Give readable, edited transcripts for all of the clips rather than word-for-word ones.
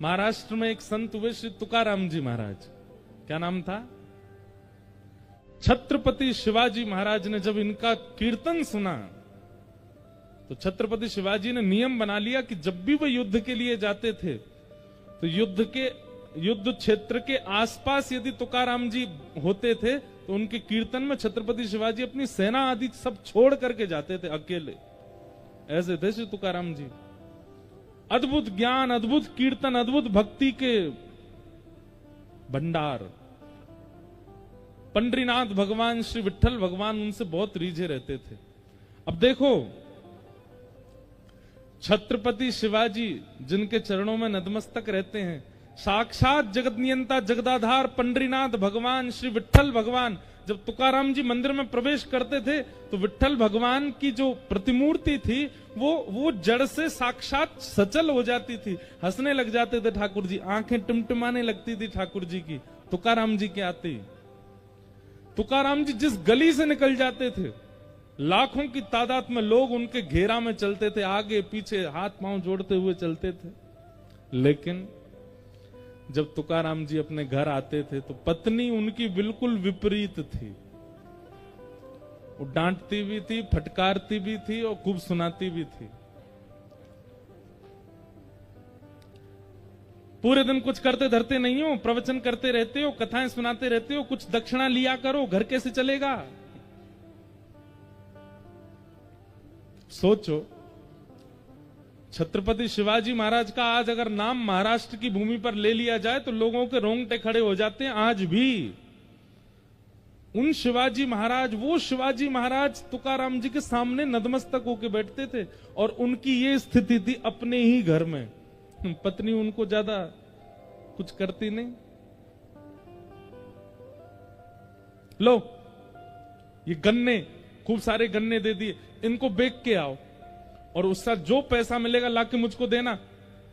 महाराष्ट्र में एक संत हुए श्री तुकाराम जी महाराज। क्या नाम था? छत्रपति शिवाजी महाराज ने जब इनका कीर्तन सुना तो छत्रपति शिवाजी ने नियम बना लिया कि जब भी वो युद्ध के लिए जाते थे तो युद्ध क्षेत्र के आसपास यदि तुकाराम जी होते थे तो उनके कीर्तन में छत्रपति शिवाजी अपनी सेना आदि सब छोड़ करके जाते थे अकेले। ऐसे थे श्री तुकाराम जी। अद्भुत ज्ञान, अद्भुत कीर्तन, अद्भुत भक्ति के भंडार। पंडरीनाथ भगवान, श्री विठ्ठल भगवान उनसे बहुत रीझे रहते थे। अब देखो, छत्रपति शिवाजी जिनके चरणों में नतमस्तक रहते हैं, साक्षात जगत नियंता जगदाधार पंडरीनाथ भगवान श्री विठ्ठल भगवान जब तुकाराम जी मंदिर में प्रवेश करते थे तो विठ्ठल भगवान की जो प्रतिमूर्ति थी वो जड़ से साक्षात सचल हो जाती थी। हंसने लग जाते थे ठाकुर जी, आंखें टिमटिमाने लगती थी ठाकुर जी की तुकाराम जी के आते ही। तुकाराम जी जिस गली से निकल जाते थे लाखों की तादाद में लोग उनके घेरा में चलते थे, आगे पीछे हाथ पांव जोड़ते हुए चलते थे। लेकिन जब तुकाराम जी अपने घर आते थे तो पत्नी उनकी बिल्कुल विपरीत थी। वो डांटती भी थी, फटकारती भी थी और खूब सुनाती भी थी। पूरे दिन कुछ करते धरते नहीं हो, प्रवचन करते रहते हो, कथाएं सुनाते रहते हो, कुछ दक्षिणा लिया करो, घर कैसे चलेगा? सोचो, छत्रपति शिवाजी महाराज का आज अगर नाम महाराष्ट्र की भूमि पर ले लिया जाए तो लोगों के रोंगटे खड़े हो जाते हैं। आज भी उन शिवाजी महाराज, वो शिवाजी महाराज तुकाराम जी के सामने नतमस्तक होकर बैठते थे और उनकी ये स्थिति थी अपने ही घर में। पत्नी उनको ज्यादा कुछ करती नहीं। लो, ये गन्ने, खूब सारे गन्ने दे दिए, इनको बेच के आओ और उसका जो पैसा मिलेगा लाके मुझको देना।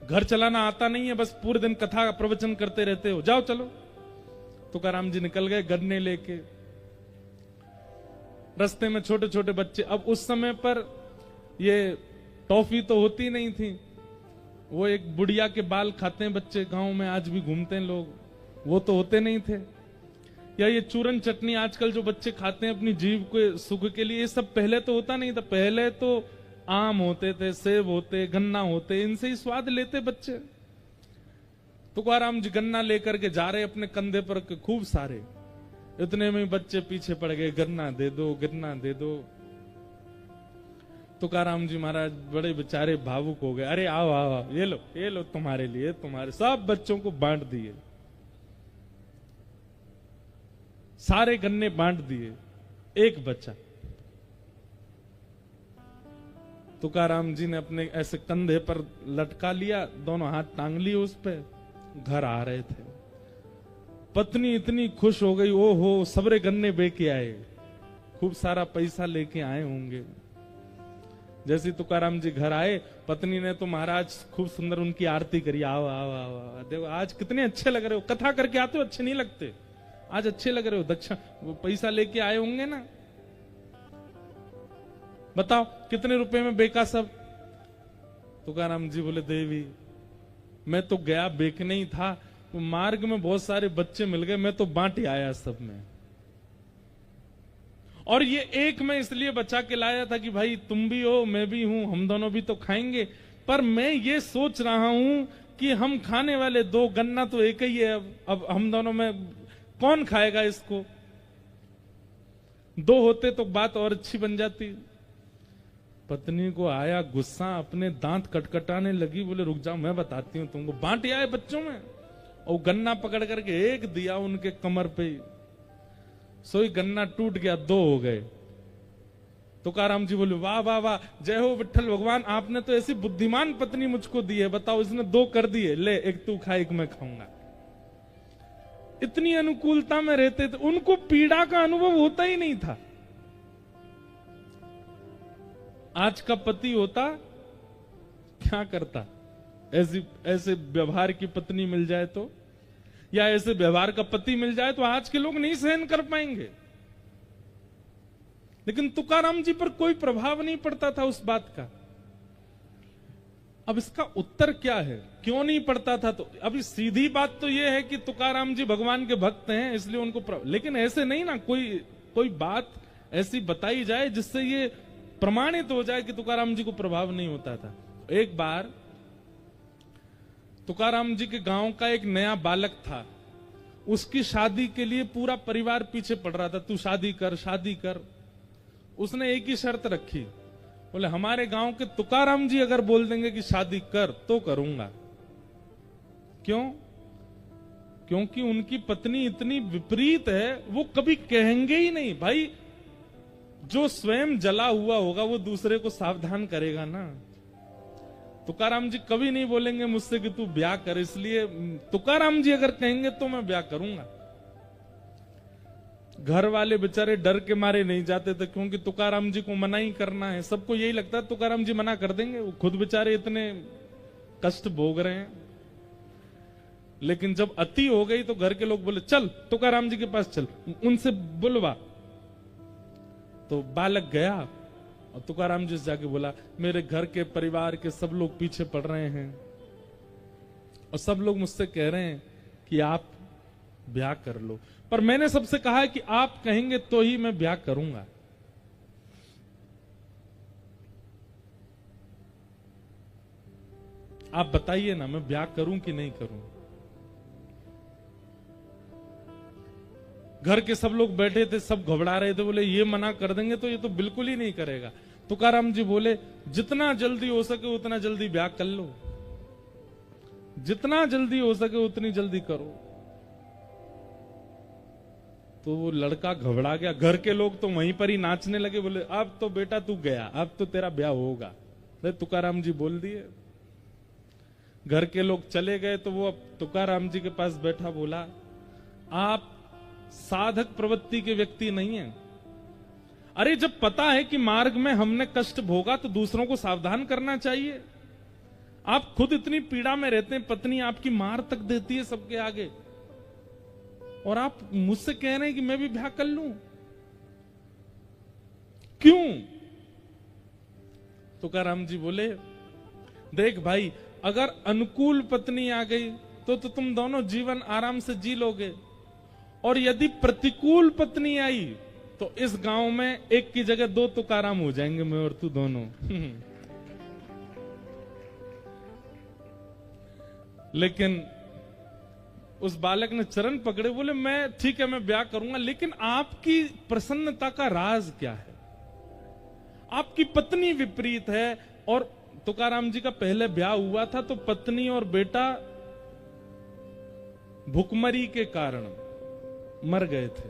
घर चलाना आता नहीं है, बस पूरे दिन कथा प्रवचन करते रहते हो, जाओ चलो। तुकाराम जी निकल गए गन्ने लेके। रास्ते में छोटे छोटे बच्चे, अब उस समय पर ये टॉफी तो होती नहीं थी, वो एक बुढ़िया के बाल खाते हैं बच्चे, गांव में आज भी घूमते हैं लोग, वो तो होते नहीं थे। या ये चूरन चटनी आजकल जो बच्चे खाते हैं अपनी जीभ के सुख के लिए, ये सब पहले तो होता नहीं था। पहले तो आम होते थे, सेब होते, गन्ना होते, इनसे ही स्वाद लेते बच्चे। तुकाराम जी गन्ना लेकर के जा रहे अपने कंधे पर खूब सारे, इतने में बच्चे पीछे पड़ गए, गन्ना दे दो, गन्ना दे दो। तुकाराम जी महाराज बड़े बेचारे भावुक हो गए। अरे आओ आओ, ये लो तुम्हारे लिए, तुम्हारे। सब बच्चों को बांट दिए, सारे गन्ने बांट दिए, एक बच्चा। तुकाराम जी ने अपने ऐसे कंधे पर लटका लिया, दोनों हाथ टांग लिए उस पे, घर आ रहे थे। पत्नी इतनी खुश हो गई, ओहो सबरे गन्ने बेके आए, खूब सारा पैसा लेके आए होंगे। जैसे तुकाराम जी घर आए, पत्नी ने तो महाराज खूब सुंदर उनकी आरती करी। आओ आओ आओ, आओ देखो आज कितने अच्छे लग रहे हो, कथा करके आते हो अच्छे नहीं लगते, आज अच्छे लग रहे हो, दक्षा वो पैसा लेके आए होंगे ना, बताओ कितने रुपए में बेका सब? तुकाराम जी बोले, देवी मैं तो गया बेचने ही था, तो मार्ग में बहुत सारे बच्चे मिल गए, मैं तो बांट आया सब में, और ये एक मैं इसलिए बचा के लाया था कि भाई तुम भी हो मैं भी हूं, हम दोनों भी तो खाएंगे। पर मैं ये सोच रहा हूं कि हम खाने वाले दो, गन्ना तो एक ही है, अब हम दोनों में कौन खाएगा इसको? दो होते तो बात और अच्छी बन जाती। पत्नी को आया गुस्सा, अपने दांत कटकटाने लगी, बोले रुक जाओ मैं बताती हूँ तुमको। बांट आए बच्चों में, और गन्ना पकड़ करके एक दिया उनके कमर पे, सोई गन्ना टूट गया, दो हो गए। तुकाराम जी बोले, वाह वाह वाह, जय हो विठ्ठल भगवान, आपने तो ऐसी बुद्धिमान पत्नी मुझको दी है, बताओ इसने दो कर दिए, ले एक तू खा एक मैं खाऊंगा। इतनी अनुकूलता में रहते थे, उनको पीड़ा का अनुभव होता ही नहीं था। आज का पति होता क्या करता? ऐसे व्यवहार की पत्नी मिल जाए तो, या ऐसे व्यवहार का पति मिल जाए तो आज के लोग नहीं सहन कर पाएंगे। लेकिन तुकाराम जी पर कोई प्रभाव नहीं पड़ता था उस बात का। अब इसका उत्तर क्या है, क्यों नहीं पढ़ता था? तो अभी सीधी बात तो यह है कि तुकाराम जी भगवान के भक्त हैं, इसलिए उनको लेकिन ऐसे नहीं ना, कोई बात ऐसी बताई जाए जिससे ये प्रमाणित हो जाए कि तुकाराम जी को प्रभाव नहीं होता था। एक बार तुकाराम जी के गांव का एक नया बालक था, उसकी शादी के लिए पूरा परिवार पीछे पड़ रहा था, तू शादी कर शादी कर। उसने एक ही शर्त रखी, बोले हमारे गांव के तुकाराम जी अगर बोल देंगे कि शादी कर तो करूंगा। क्यों? क्योंकि उनकी पत्नी इतनी विपरीत है, वो कभी कहेंगे ही नहीं। भाई जो स्वयं जला हुआ होगा वो दूसरे को सावधान करेगा ना। तुकाराम जी कभी नहीं बोलेंगे मुझसे कि तू ब्याह कर, इसलिए तुकाराम जी अगर कहेंगे तो मैं ब्याह करूंगा। घर वाले बेचारे डर के मारे नहीं जाते थे, क्योंकि तुकाराम जी को मना ही करना है। सबको यही लगता है तुकाराम जी मना कर देंगे, वो खुद बेचारे इतने कष्ट भोग रहे हैं। लेकिन जब अति हो गई तो घर के लोग बोले चल तुकाराम जी के पास चल, उनसे बुलवा। तो बालक गया और तुकाराम जी से जाके बोला मेरे घर के परिवार के सब लोग पीछे पड़ रहे हैं और सब लोग मुझसे कह रहे हैं कि आप ब्याह कर लो, पर मैंने सबसे कहा है कि आप कहेंगे तो ही मैं ब्याह करूंगा। आप बताइए ना, मैं ब्याह करूं कि नहीं करूं? घर के सब लोग बैठे थे, सब घबरा रहे थे, बोले ये मना कर देंगे तो ये तो बिल्कुल ही नहीं करेगा। तुकाराम जी बोले जितना जल्दी हो सके उतना जल्दी ब्याह कर लो, जितना जल्दी हो सके उतनी जल्दी करो। तो वो लड़का घबरा गया। घर के लोग तो वहीं पर ही नाचने लगे, बोले अब तो बेटा तू गया, अब तो तेरा ब्याह होगा। तुकाराम जी बोल दिए। घर के लोग चले गए तो वो अब तुकाराम जी के पास बैठा बोला आप साधक प्रवृत्ति के व्यक्ति नहीं है। अरे जब पता है कि मार्ग में हमने कष्ट भोगा तो दूसरों को सावधान करना चाहिए। आप खुद इतनी पीड़ा में रहते हैं, पत्नी आपकी मार तक देती है सबके आगे, और आप मुझसे कह रहे हैं कि मैं भी ब्याह कर लूं। क्यों? तुकाराम जी बोले देख भाई, अगर अनुकूल पत्नी आ गई तो तुम दोनों जीवन आराम से जी लोगे, और यदि प्रतिकूल पत्नी आई तो इस गांव में एक की जगह दो तुकाराम हो जाएंगे, मैं और तू दोनों। लेकिन उस बालक ने चरण पकड़े, बोले मैं ठीक है मैं ब्याह करूंगा, लेकिन आपकी प्रसन्नता का राज क्या है? आपकी पत्नी विपरीत है। और तुकाराम जी का पहले ब्याह हुआ था तो पत्नी और बेटा भुखमरी के कारण मर गए थे,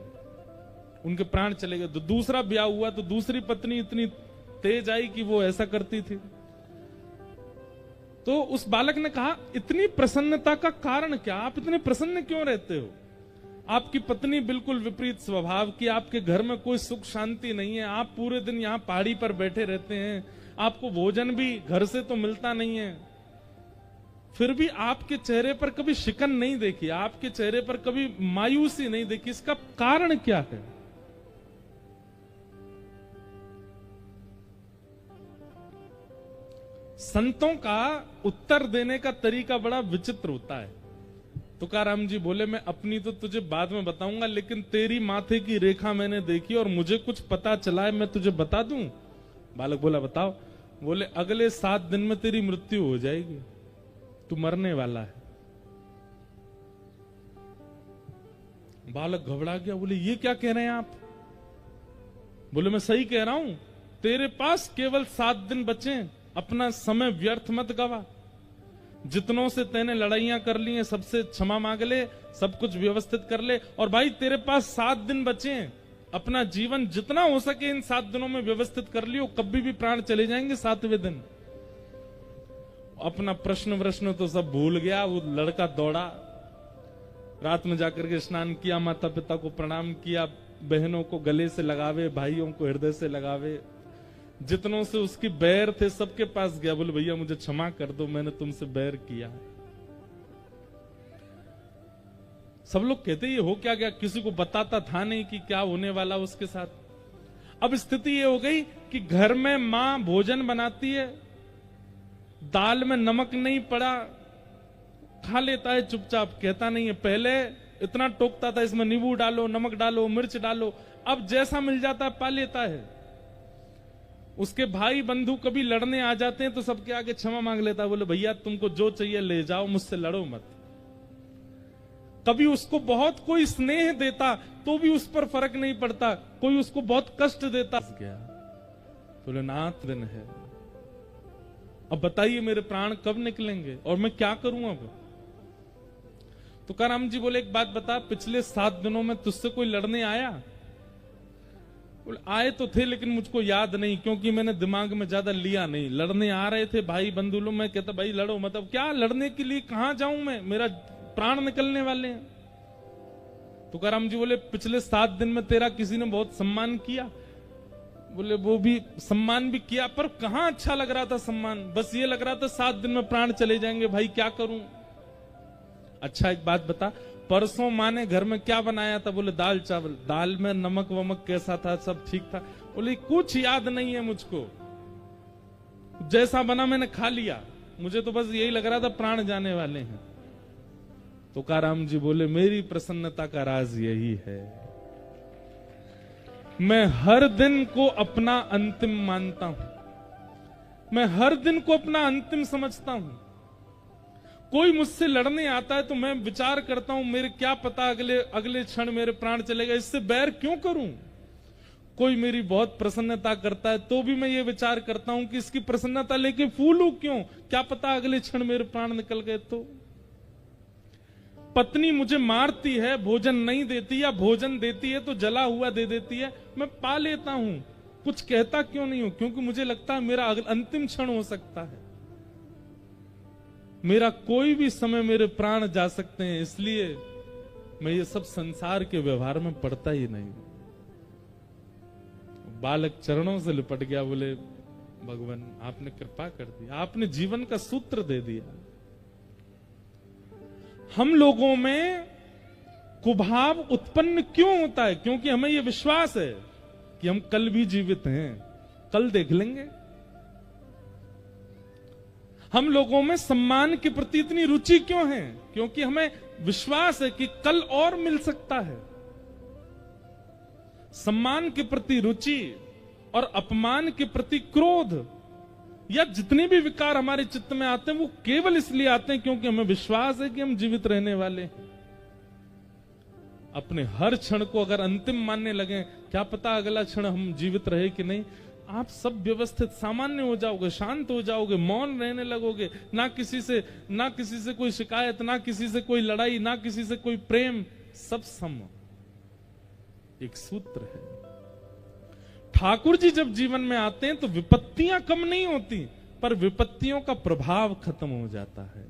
उनके प्राण चले गए। तो दूसरा ब्याह हुआ तो दूसरी पत्नी इतनी तेज आई कि वो ऐसा करती थी। तो उस बालक ने कहा इतनी प्रसन्नता का कारण क्या? आप इतने प्रसन्न क्यों रहते हो? आपकी पत्नी बिल्कुल विपरीत स्वभाव की, आपके घर में कोई सुख शांति नहीं है, आप पूरे दिन यहाँ पहाड़ी पर बैठे रहते हैं, आपको भोजन भी घर से तो मिलता नहीं है, फिर भी आपके चेहरे पर कभी शिकन नहीं देखी, आपके चेहरे पर कभी मायूसी नहीं देखी। इसका कारण क्या है? संतों का उत्तर देने का तरीका बड़ा विचित्र होता है। तुकाराम जी बोले मैं अपनी तो तुझे बाद में बताऊंगा, लेकिन तेरी माथे की रेखा मैंने देखी और मुझे कुछ पता चला है, मैं तुझे बता दूं। बालक बोला बताओ। बोले अगले 7 दिन में तेरी मृत्यु हो जाएगी, तू मरने वाला है। बालक घबरा गया, बोले ये क्या कह रहे हैं आप? बोले मैं सही कह रहा हूं, तेरे पास केवल 7 दिन बचे, अपना समय व्यर्थ मत गवा। जितनों से तेने लड़ाइयां कर ली हैं सबसे क्षमा मांग ले, सब कुछ व्यवस्थित कर ले, और भाई तेरे पास 7 दिन बचे हैं, अपना जीवन जितना हो सके इन 7 दिनों में व्यवस्थित कर लियो, कभी भी प्राण चले जाएंगे 7वें दिन। अपना प्रश्न तो सब भूल गया। वो लड़का दौड़ा, रात में जाकर के स्नान किया, माता पिता को प्रणाम किया, बहनों को गले से लगावे, भाइयों को हृदय से लगावे, जितनों से उसकी बैर थे सबके पास गया। बोले भैया मुझे क्षमा कर दो, मैंने तुमसे बैर किया। सब लोग कहते ये हो क्या गया, किसी को बताता था नहीं कि क्या होने वाला उसके साथ। अब स्थिति ये हो गई कि घर में मां भोजन बनाती है, दाल में नमक नहीं पड़ा, खा लेता है चुपचाप, कहता नहीं है। पहले इतना टोकता था, इसमें नींबू डालो, नमक डालो, मिर्च डालो, अब जैसा मिल जाता है पा लेता है। उसके भाई बंधु कभी लड़ने आ जाते हैं तो सबके आगे क्षमा मांग लेता है, बोले भैया तुमको जो चाहिए ले जाओ, मुझसे लड़ो मत। कभी उसको बहुत कोई स्नेह देता तो भी उस पर फर्क नहीं पड़ता, कोई उसको बहुत कष्ट देता गया, बोले नाथ दिन है, अब बताइए मेरे प्राण कब निकलेंगे और मैं क्या करूं अब। तुकाराम जी बोले एक बात बता, पिछले 7 दिनों में तुझसे कोई लड़ने आया? बोले आए तो थे लेकिन मुझको याद नहीं, क्योंकि मैंने दिमाग में ज्यादा लिया नहीं। लड़ने आ रहे थे भाई बंधु लोग, मैं कहता भाई लड़ो, मतलब क्या लड़ने के लिए कहां जाऊं मैं, मेरा प्राण निकलने वाले हैं। तुकाराम जी बोले पिछले 7 दिन में तेरा किसी ने बहुत सम्मान किया? बोले वो भी सम्मान भी किया, पर कहां अच्छा लग रहा था सम्मान, बस ये लग रहा था 7 दिन में प्राण चले जाएंगे, भाई क्या करूं। अच्छा एक बात बता, परसों माँ ने घर में क्या बनाया था? बोले दाल चावल। दाल में नमक वमक कैसा था, सब ठीक था? बोले कुछ याद नहीं है मुझको, जैसा बना मैंने खा लिया, मुझे तो बस यही लग रहा था प्राण जाने वाले हैं। तुकाराम जी बोले मेरी प्रसन्नता का राज यही है, मैं हर दिन को अपना अंतिम मानता हूं, मैं हर दिन को अपना अंतिम समझता हूं। कोई मुझसे लड़ने आता है तो मैं विचार करता हूं मेरे क्या पता अगले क्षण मेरे प्राण चलेगा, इससे बैर क्यों करूं। कोई मेरी बहुत प्रसन्नता करता है तो भी मैं ये विचार करता हूं कि इसकी प्रसन्नता लेके फूलूं क्यों, क्या पता अगले क्षण मेरे प्राण निकल गए तो। पत्नी मुझे मारती है, भोजन नहीं देती, या भोजन देती है तो जला हुआ दे देती है, मैं पा लेता हूं, कुछ कहता क्यों नहीं हूं, क्योंकि मुझे लगता है मेरा अंतिम क्षण हो सकता है, मेरा कोई भी समय मेरे प्राण जा सकते हैं, इसलिए मैं ये सब संसार के व्यवहार में पड़ता ही नहीं। बालक चरणों से लिपट गया, बोले भगवान आपने कृपा कर दी, आपने जीवन का सूत्र दे दिया। हम लोगों में कुभाव उत्पन्न क्यों होता है? क्योंकि हमें यह विश्वास है कि हम कल भी जीवित हैं, कल देख लेंगे। हम लोगों में सम्मान के प्रति इतनी रुचि क्यों है? क्योंकि हमें विश्वास है कि कल और मिल सकता है। सम्मान के प्रति रुचि और अपमान के प्रति क्रोध, या जितने भी विकार हमारे चित्त में आते हैं वो केवल इसलिए आते हैं क्योंकि हमें विश्वास है कि हम जीवित रहने वाले हैं। अपने हर क्षण को अगर अंतिम मानने लगे, क्या पता अगला क्षण हम जीवित रहे कि नहीं, आप सब व्यवस्थित सामान्य हो जाओगे, शांत हो जाओगे, मौन रहने लगोगे, ना किसी से कोई शिकायत, ना किसी से कोई लड़ाई, ना किसी से कोई प्रेम, सब सम। एक सूत्र है। ठाकुर जी जब जीवन में आते हैं तो विपत्तियां कम नहीं होती, पर विपत्तियों का प्रभाव खत्म हो जाता है।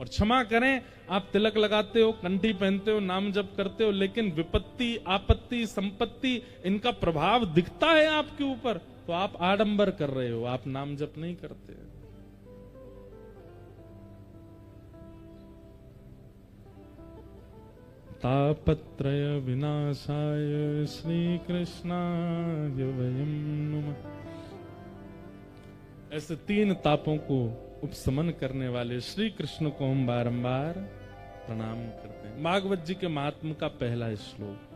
और क्षमा करें, आप तिलक लगाते हो, कंठी पहनते हो, नाम जप करते हो, लेकिन विपत्ति, आपत्ति, संपत्ति, इनका प्रभाव दिखता है आपके ऊपर, तो आप आडंबर कर रहे हो, आप नाम जप नहीं करते। तापत्रय विनाशाय श्री कृष्णाय वयं नुमः। ऐसे 3 तापों को उपशमन करने वाले श्री कृष्ण को हम बारंबार प्रणाम करते हैं। भागवत जी के महात्म का पहला श्लोक।